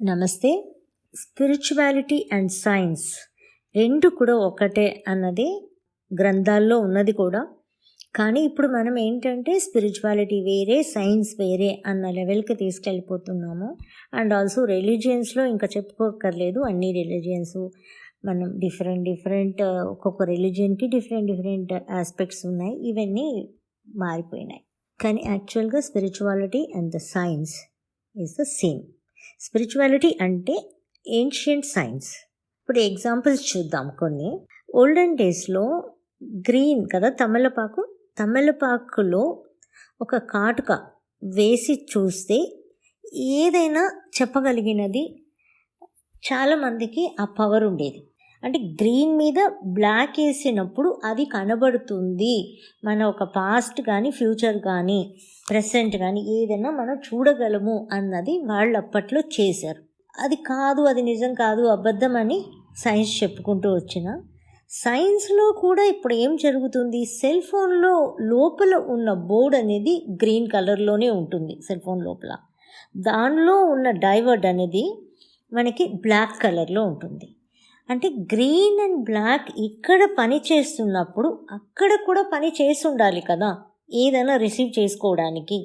నమస్తే. Spirituality and science రెండు కూడా ఒకటే అన్నది గ్రంథాల్లో ఉన్నది కూడా. కానీ ఇప్పుడు మనం ఏంటంటే స్పిరిచువాలిటీ వేరే, సైన్స్ వేరే అన్న లెవెల్కి తీసుకెళ్ళిపోతున్నాము. అండ్ ఆల్సో రిలీజియన్స్లో ఇంకా చెప్పుకోక్కర్లేదు, అన్ని రిలీజియన్స్ మనం డిఫరెంట్ ఒక్కొక్క రిలీజియన్కి డిఫరెంట్ ఆస్పెక్ట్స్ ఉన్నాయి. ఇవన్నీ మారిపోయినాయి. కానీ యాక్చువల్గా spirituality and the science is the same. Spirituality అంటే ఏన్షియంట్ సైన్స్. ఇప్పుడు ఎగ్జాంపుల్స్ చూద్దాం కొన్ని. ఓల్డెన్ డేస్లో గ్రీన్ కదా తమలపాకులో ఒక కాటుక వేసి చూస్తే ఏదైనా చెప్పగలిగినది చాలామందికి ఆ పవర్ ఉండేది. అంటే గ్రీన్ మీద బ్లాక్ వేసినప్పుడు అది కనబడుతుంది. మన ఒక పాస్ట్ కానీ ఫ్యూచర్ కానీ ప్రెసెంట్ కానీ ఏదైనా మనం చూడగలము అన్నది వాళ్ళు అప్పట్లో చేశారు. అది కాదు, అది నిజం కాదు, అబద్ధం అని సైన్స్ చెప్పుకుంటూ వచ్చిన సైన్స్లో కూడా ఇప్పుడు ఏం జరుగుతుంది, సెల్ ఫోన్లో లోపల ఉన్న బోర్డ్ అనేది గ్రీన్ కలర్లోనే ఉంటుంది. సెల్ ఫోన్ లోపల దానిలో ఉన్న డైవర్ట్ అనేది మనకి బ్లాక్ కలర్లో ఉంటుంది. అంటే గ్రీన్ అండ్ బ్లాక్ ఇక్కడ పని చేస్తున్నప్పుడు అక్కడ కూడా పని చేసి ఉండాలి కదా, ఏదైనా రిసీవ్ చేసుకోవడానికి.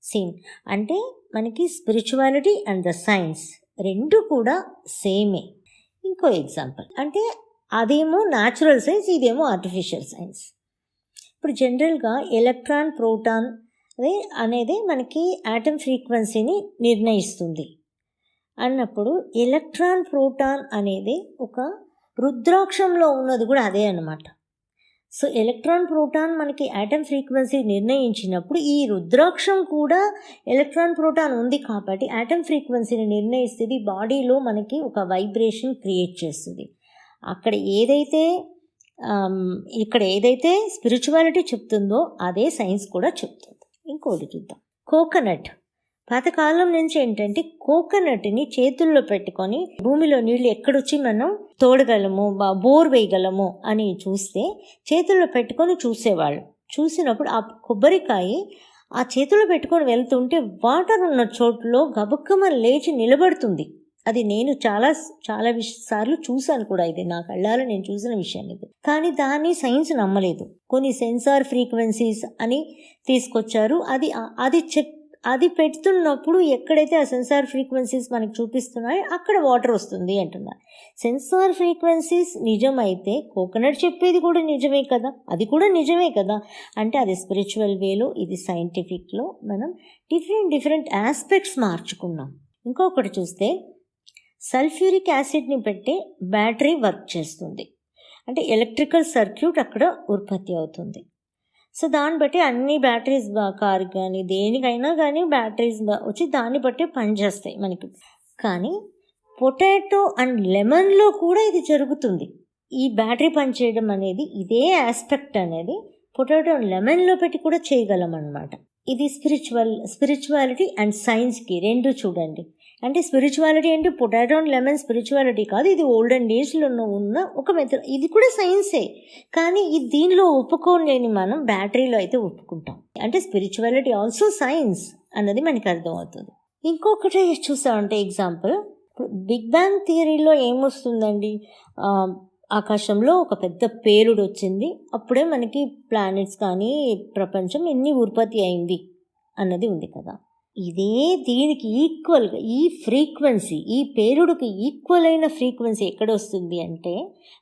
సేమ్ అంటే మనకి స్పిరిచువాలిటీ అండ్ ద సైన్స్ రెండు కూడా సేమే. ఇంకో ఎగ్జాంపుల్ అంటే అదేమో న్యాచురల్ సైన్స్, ఇదేమో ఆర్టిఫిషియల్ సైన్స్. ఇప్పుడు జనరల్గా ఎలక్ట్రాన్, ప్రోటాన్ అనేది మనకి ఆటమ్ ఫ్రీక్వెన్సీని నిర్ణయిస్తుంది అన్నప్పుడు ఎలక్ట్రాన్, ప్రోటాన్ అనేది ఒక రుద్రాక్షంలో ఉన్నది కూడా అదే అన్నమాట. సో ఎలక్ట్రాన్, ప్రోటాన్ మనకి ఆటమ్ ఫ్రీక్వెన్సీ నిర్ణయించినప్పుడు ఈ రుద్రాక్షం కూడా ఎలక్ట్రాన్, ప్రోటాన్ ఉంది కాబట్టి ఆటమ్ ఫ్రీక్వెన్సీని నిర్ణయిస్తుంది. బాడీలో మనకి ఒక వైబ్రేషన్ క్రియేట్ చేస్తుంది. అక్కడ ఇక్కడ ఏదైతే స్పిరిచువాలిటీ చెప్తుందో అదే సైన్స్ కూడా చెప్తుంది. ఇంకోటి చూద్దాం. కోకోనట్ పాతకాలం నుంచి ఏంటంటే కోకోనట్ని చేతుల్లో పెట్టుకొని భూమిలో నీళ్ళు ఎక్కడొచ్చి మనం తోడగలము, బోర్ వేయగలము అని చూస్తే చేతుల్లో పెట్టుకొని చూసేవాళ్ళు. చూసినప్పుడు ఆ కొబ్బరికాయ ఆ చేతుల్లో పెట్టుకొని వెళ్తుంటే వాటర్ ఉన్న చోటులో గబుక్కమని లేచి నిలబడుతుంది. అది నేను చాలా సార్లు చూశాను కూడా. ఇది నా కళ్ళారా నేను చూసిన విషయం ఇది. కానీ దాన్ని సైన్స్ నమ్మలేదు. కొన్ని సెన్సార్ ఫ్రీక్వెన్సీస్ అని తీసుకొచ్చారు. అది పెడుతున్నప్పుడు ఎక్కడైతే ఆ సెన్సార్ ఫ్రీక్వెన్సీస్ మనకు చూపిస్తున్నాయో అక్కడ వాటర్ వస్తుంది అంటున్నారు. సెన్సార్ ఫ్రీక్వెన్సీస్ నిజమైతే కోకోనట్ చెప్పేది కూడా నిజమే కదా, అది కూడా నిజమే కదా. అంటే అది స్పిరిచువల్ వేలో, ఇది సైంటిఫిక్లో మనం డిఫరెంట్ ఆస్పెక్ట్స్ మార్చుకున్నాం. ఇంకొకటి చూస్తే సల్ఫ్యూరిక్ యాసిడ్ని పెట్టి బ్యాటరీ వర్క్ చేస్తుంది. అంటే ఎలక్ట్రికల్ సర్క్యూట్ అక్కడ ఉత్పత్తి అవుతుంది. సో దాన్ని బట్టి అన్ని బ్యాటరీస్ కారు కానీ దేనికైనా కానీ బ్యాటరీస్ వచ్చి దాన్ని బట్టి పనిచేస్తాయి మనకి. కానీ పొటాటో అండ్ లెమన్లో కూడా ఇది జరుగుతుంది. ఈ బ్యాటరీ పనిచేయడం అనేది, ఇదే ఆస్పెక్ట్ అనేది పొటాటో అండ్ లెమన్లో పెట్టి కూడా చేయగలం అన్నమాట. ఇది స్పిరిచువాలిటీ అండ్ సైన్స్కి రెండు చూడండి. అంటే స్పిరిచువాలిటీ అంటే పొటాటో అండ్ లెమన్ స్పిరిచువాలిటీ కాదు, ఇది ఓల్డెన్ డేస్లో ఉన్న ఒక మెథడ్. ఇది కూడా సైన్సే, కానీ దీనిలో ఒప్పుకోలేని మనం బ్యాటరీలో అయితే ఒప్పుకుంటాం. అంటే స్పిరిచువాలిటీ ఆల్సో సైన్స్ అన్నది మనకి అర్థమవుతుంది. ఇంకొకటి చూసామంటే ఎగ్జాంపుల్, బిగ్ బ్యాంగ్ థియరీలో ఏమొస్తుందండి, ఆకాశంలో ఒక పెద్ద పేలుడు వచ్చింది, అప్పుడే మనకి ప్లానెట్స్ కానీ ప్రపంచం ఎన్ని ఉత్పత్తి అయింది అన్నది ఉంది కదా. ఇదే దీనికి ఈక్వల్గా ఈ ఫ్రీక్వెన్సీ, ఈ పేలుడుకి ఈక్వల్ అయిన ఫ్రీక్వెన్సీ ఎక్కడ వస్తుంది అంటే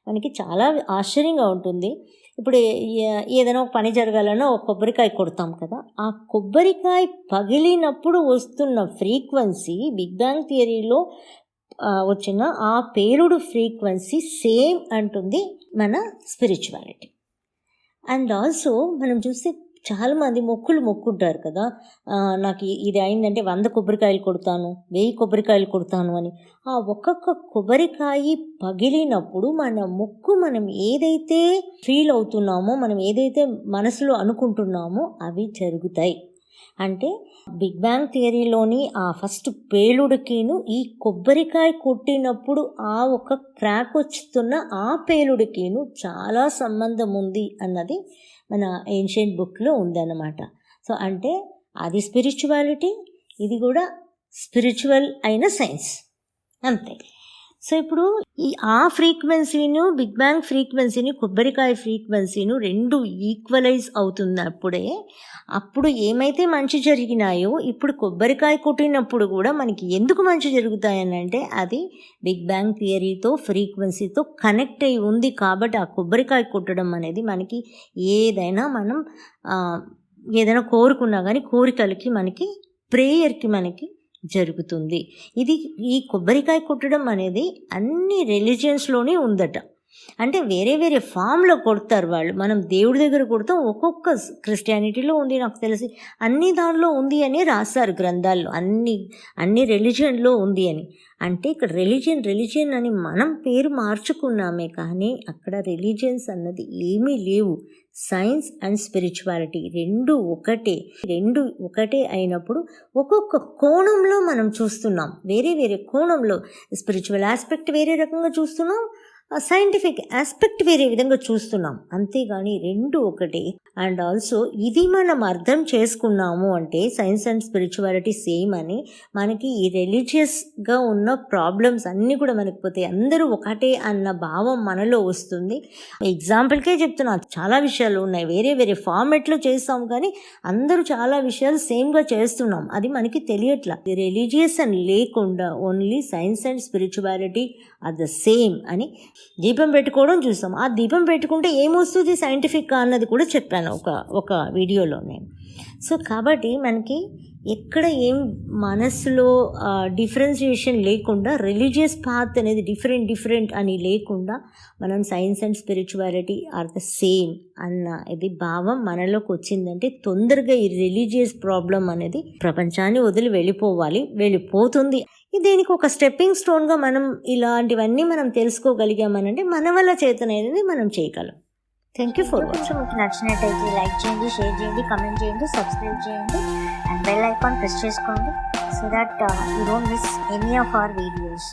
మనకి చాలా ఆశ్చర్యంగా ఉంటుంది. ఇప్పుడు ఏదైనా ఒక పని జరగాలన్నా ఒక కొబ్బరికాయ కొడతాం కదా, ఆ కొబ్బరికాయ పగిలినప్పుడు వస్తున్న ఫ్రీక్వెన్సీ బిగ్ బ్యాంగ్ థియరీలో వచ్చిన ఆ పేలుడు ఫ్రీక్వెన్సీ సేమ్ అంటుంది మన స్పిరిచువాలిటీ. అండ్ ఆల్సో మనం చూస్తే చాలామంది మొక్కుంటారు కదా, నాకు ఇది అయిందంటే 100 కొబ్బరికాయలు కొడతాను, 1000 కొబ్బరికాయలు కొడతాను అని. ఆ ఒక్కొక్క కొబ్బరికాయ పగిలినప్పుడు మనం ఏదైతే ఫీల్ అవుతున్నామో, మనం ఏదైతే మనసులో అనుకుంటున్నామో అవి జరుగుతాయి. అంటే బిగ్ బ్యాంగ్ థియరీలోని ఆ ఫస్ట్ పేలుడికిను ఈ కొబ్బరికాయ కొట్టినప్పుడు ఆ ఒక క్రాక్ వస్తున్న ఆ పేలుడికిను చాలా సంబంధం ఉంది అన్నది మన ఏన్షియంట్ బుక్లో ఉందన్నమాట. సో అంటే అది స్పిరిచువాలిటీ, ఇది కూడా స్పిరిచువల్ అయిన సైన్స్. అంతే. సో ఇప్పుడు ఆ ఫ్రీక్వెన్సీను, బిగ్ బ్యాంగ్ ఫ్రీక్వెన్సీని, కొబ్బరికాయ ఫ్రీక్వెన్సీను రెండు ఈక్వలైజ్ అవుతున్నప్పుడే అప్పుడు ఏమైతే మంచి జరిగినాయో ఇప్పుడు కొబ్బరికాయ కొట్టినప్పుడు కూడా మనకి ఎందుకు మంచి జరుగుతాయనంటే అది బిగ్ బ్యాంగ్ థియరీతో, ఫ్రీక్వెన్సీతో కనెక్ట్ అయి ఉంది కాబట్టి ఆ కొబ్బరికాయ కొట్టడం అనేది మనకి ఏదైనా మనం ఏదైనా కోరుకున్నా కానీ కోరికలకి మనకి ప్రేయర్కి మనకి జరుగుతుంది. ఇది ఈ కొబ్బరికాయ కొట్టడం అనేది అన్ని రిలీజియన్స్లోనే ఉందట. అంటే వేరే వేరే ఫామ్లో కొడతారు వాళ్ళు. మనం దేవుడి దగ్గర కొడతాం, ఒక్కొక్క క్రిస్టియానిటీలో ఉంది నాకు తెలిసి, అన్ని దానిలో ఉంది అని రాస్తారు గ్రంథాల్లో, అన్ని రిలీజియన్లో ఉంది అని. అంటే ఇక్కడ రిలీజియన్ అని మనం పేరు మార్చుకున్నామే కానీ అక్కడ రిలీజియన్స్ అన్నది ఏమీ లేవు. సైన్స్ అండ్ స్పిరిచువాలిటీ రెండు ఒకటే అయినప్పుడు ఒక్కొక్క కోణంలో మనం చూస్తున్నాం. వేరే వేరే కోణంలో స్పిరిచువల్ ఆస్పెక్ట్ వేరే రకంగా చూస్తున్నాం, సైంటిఫిక్ ఆస్పెక్ట్ వేరే విధంగా చూస్తున్నాం. అంతేగాని రెండు ఒకటే. అండ్ ఆల్సో ఇది మనం అర్థం చేసుకున్నాము అంటే సైన్స్ అండ్ స్పిరిచువాలిటీ సేమ్ అని మనకి ఈ రిలీజియస్గా ఉన్న ప్రాబ్లమ్స్ అన్నీ కూడా మనకి పోతాయి. అందరూ ఒకటే అన్న భావం మనలో వస్తుంది. ఎగ్జాంపుల్కే చెప్తున్నా, చాలా విషయాలు ఉన్నాయి, వేరే వేరే ఫార్మెట్లో చేస్తాం కానీ అందరూ చాలా విషయాలు సేమ్గా చేస్తున్నాం, అది మనకి తెలియట్లా. రిలీజియస్ అని లేకుండా only science and spirituality are the same అని దీపం పెట్టుకోవడం చూస్తాం. ఆ దీపం పెట్టుకుంటే ఏమొస్తుంది సైంటిఫిక్గా అన్నది కూడా చెప్పాను ఒక వీడియోలో నేను. సో కాబట్టి మనకి ఎక్కడ ఏం మనసులో డిఫరెన్షియేషన్ లేకుండా, రిలీజియస్ పాత్ అనేది డిఫరెంట్ అని లేకుండా మనం science and spirituality are the same అన్న ఇది భావం మనలోకి వచ్చిందంటే తొందరగా ఈ రిలీజియస్ ప్రాబ్లం అనేది ప్రపంచాన్ని వదిలి వెళ్ళిపోతుంది. దీనికి ఒక స్టెప్పింగ్ స్టోన్గా మనం ఇలాంటివన్నీ మనం తెలుసుకోగలిగామనంటే మన వల్ల చేతనైనది మనం చేయగలం. Thank you for watching. మీకు నచ్చినట్టయితే లైక్ చేయండి, షేర్ చేయండి, కమెంట్ చేయండి, సబ్స్క్రైబ్ చేయండి అండ్ బెల్ ఐకాన్ ప్రెస్ చేసుకోండి so that you don't miss any of our videos.